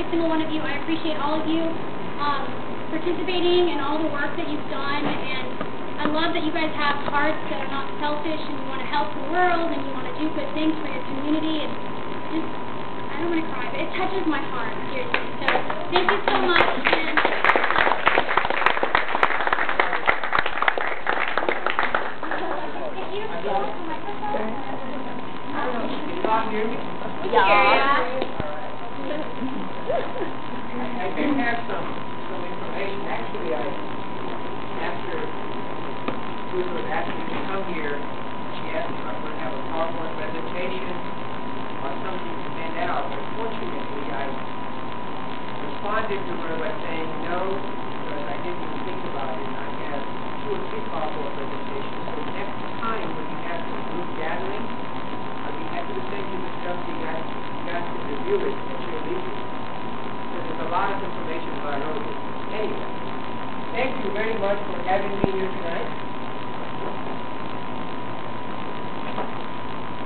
every single one of you. I appreciate all of you participating in all the work that you've done, and I love that you guys have hearts that are not selfish, and you want to help the world, and you want to do good things for your community, and just, I don't want to cry, but it touches my heart, seriously. So thank you so much. And I do have some information. Actually, after Ruth was asking me to come here, she asked if I was going to have a PowerPoint presentation or something to send out. But fortunately, I responded to her by saying no, because I didn't even think about it. And I have 2 or 3 PowerPoint presentations. So next time when you have a group gathering, I'll be happy to send you the stuff so you guys can review it at your leisure. There's a lot of information about it. Anyway, thank you very much for having me here tonight.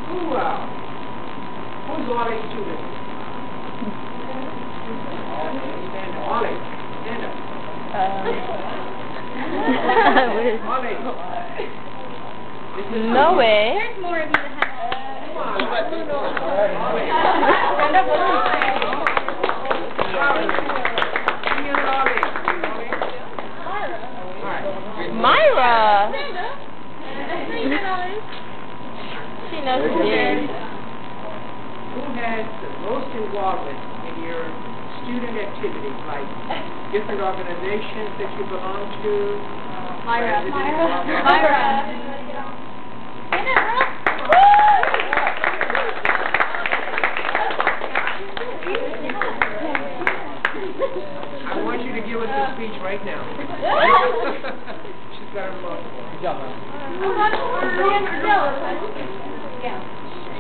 Who's Ollie's student? Ollie, stand up. Ollie. No way. there's more of you that have Come on. stand up. Myra. She knows Who you. has the most involvement in your student activities, like different organizations that you belong to? Myra. I want you to give us a speech right now. She's got her phone. Good job, man. Yeah.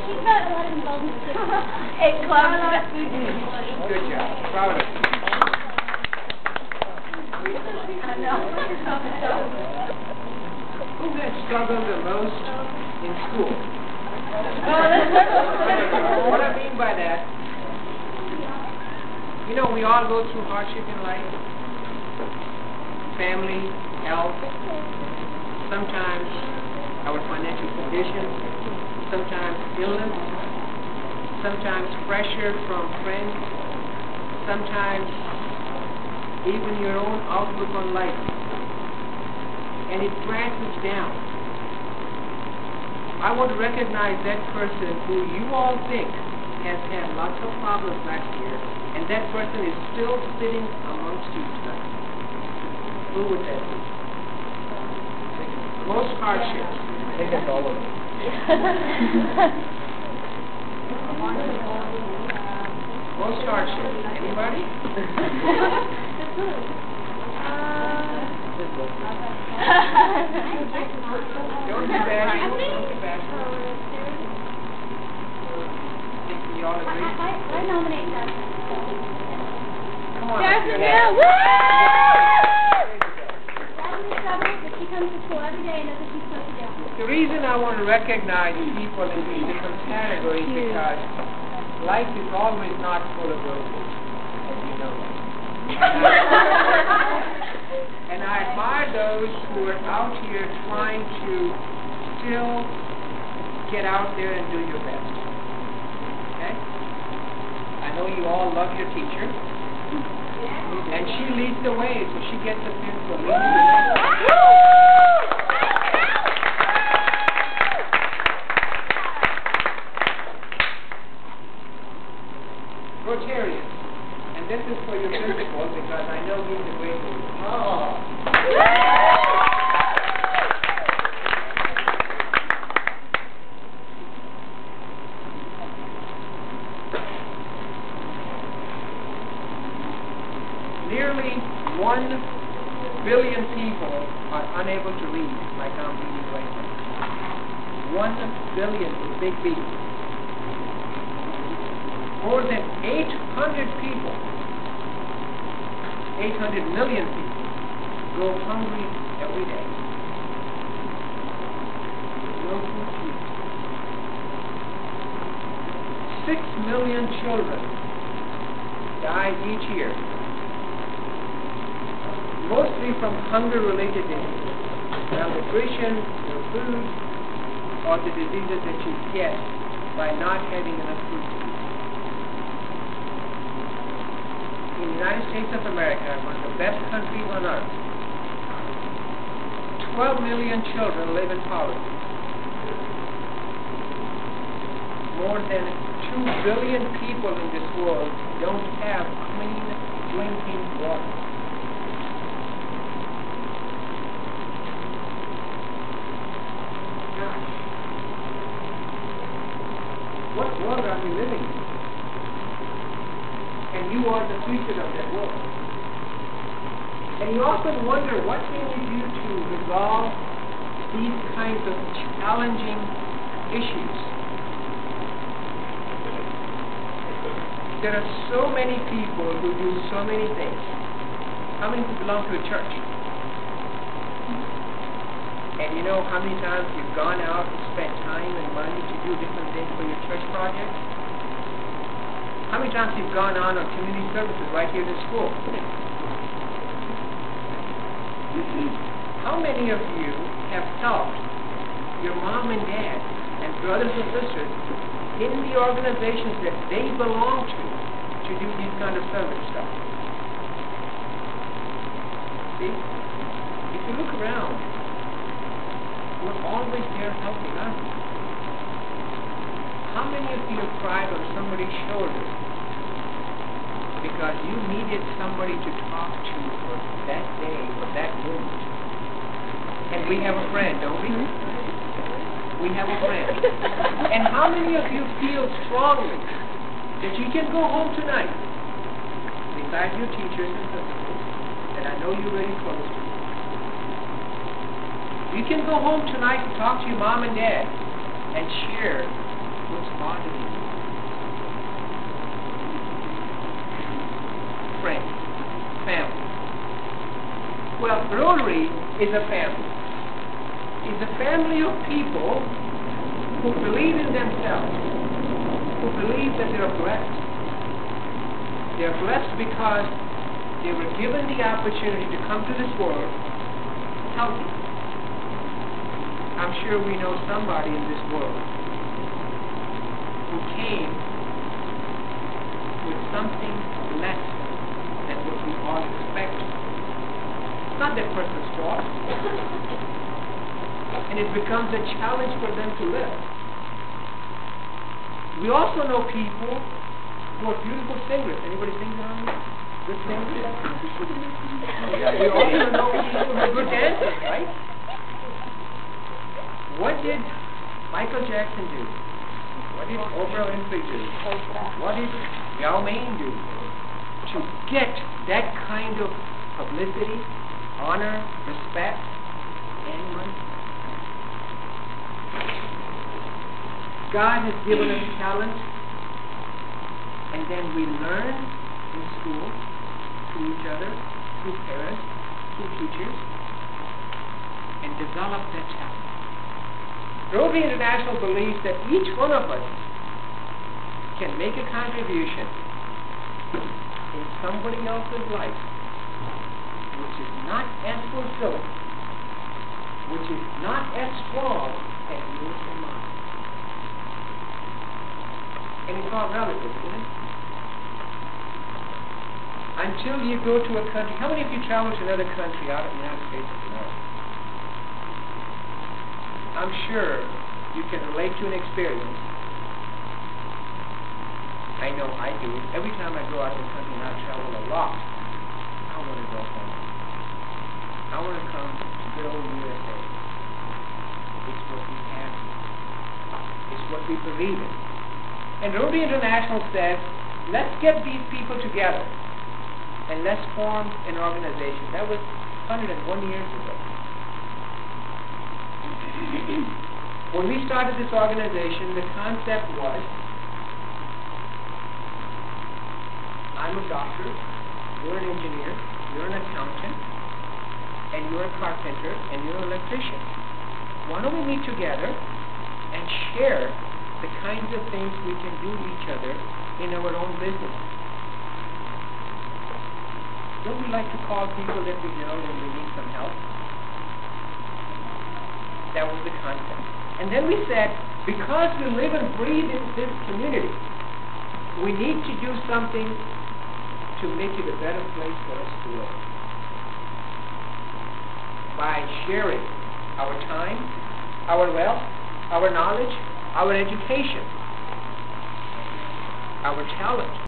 She's got a lot of involvement too. Good job. Proud of you. Who has struggled the most in school? What I mean by that, you know, we all go through hardship in life. Family, health, sometimes our financial condition, sometimes illness, sometimes pressure from friends, sometimes even your own outlook on life. And it drags us down. I want to recognize that person who you all think has had lots of problems last year, and that person is still sitting amongst you tonight. Who would that be? Most hardships. I think that's all of them. Most hardships. Anybody? Don't be bashful. Don't be bashful. Think we all agree? I nominate Jasmine. Come on. Jasmine, yeah. Woo! Jasmine struggles, but she comes to school every day and knows what she's supposed to do. The reason I want to recognize people in these different categories because life is always not full of roses, as you know. And I admire those who are out here trying to still get out there and do your best. Okay? I know you all love your teacher. And she leads the way, so she gets a pin for leading the way. Rotarians. And this is for your principal because I know he's a great leader. Nearly 1 billion people are unable to read like I'm reading right now. 1 billion is a big B. More than 800 people, 800 million people, go hungry every day. No food to eat. 6 million children die each year, mostly from hunger-related diseases, malnutrition, no food, or the diseases that you get by not having enough food to eat. In the United States of America, one of the best countries on earth, 12 million children live in poverty. More than 2 billion people in this world don't have clean drinking water. Gosh, what world are we living in? And you are the future of that world. And you often wonder, what can we do to resolve these kinds of challenging issues? There are so many people who do so many things. How many people belong to a church? And you know how many times you've gone out and spent time and money to do different things for your church projects? How many times you've gone on community services right here in school? How many of you have helped your mom and dad and brothers and sisters in the organizations that they belong to do these kind of service stuff? See? If you look around, we're always there helping us. How many of you have cried on somebody's shoulder because you needed somebody to talk to for that day or that moment? And we have a friend, don't we? We have a friend. And how many of you feel strongly that you can go home tonight, besides your teachers and principals, that I know you're very close to? You can go home tonight and talk to your mom and dad and share what's bothering you. Friends, family. Well, Rotary is a family. It's a family of people who believe in themselves, who believe that they are blessed. They are blessed because they were given the opportunity to come to this world healthy. I'm sure we know somebody in this world who came with something less than what we all expect. It's not that person's fault. And it becomes a challenge for them to live. We also know people who are beautiful singers. Anybody sing around here? Good singers? We also know people who are good dancers, right? What did Michael Jackson do? What did Oprah Winfrey do? What did Yao Ming do to get that kind of publicity, honor, respect, and money? God has given us talent, and then we learn in school, through each other, through parents, through teachers, and develop that talent. Rotary International believes that each one of us can make a contribution in somebody else's life which is not as fulfilling, which is not as strong as yours and mine. And it's all relative, isn't it? Until you go to a country, how many of you travel to another country out of the United States of America? I'm sure you can relate to an experience. I know I do. Every time I go out of the country, and I travel a lot, I want to go home. I want to come to good old USA. It's what we have. It's what we believe in. And Rotary International says, let's get these people together and let's form an organization. That was 101 years ago. When we started this organization, the concept was, I'm a doctor, you're an engineer, you're an accountant, and you're a carpenter, and you're an electrician. Why don't we meet together and share the kinds of things we can do each other in our own business? don't we like to call people that we know when we need some help? That was the concept. And then we said, because we live and breathe in this community, we need to do something to make it a better place for us to live. By sharing our time, our wealth, our knowledge, our education, our talent.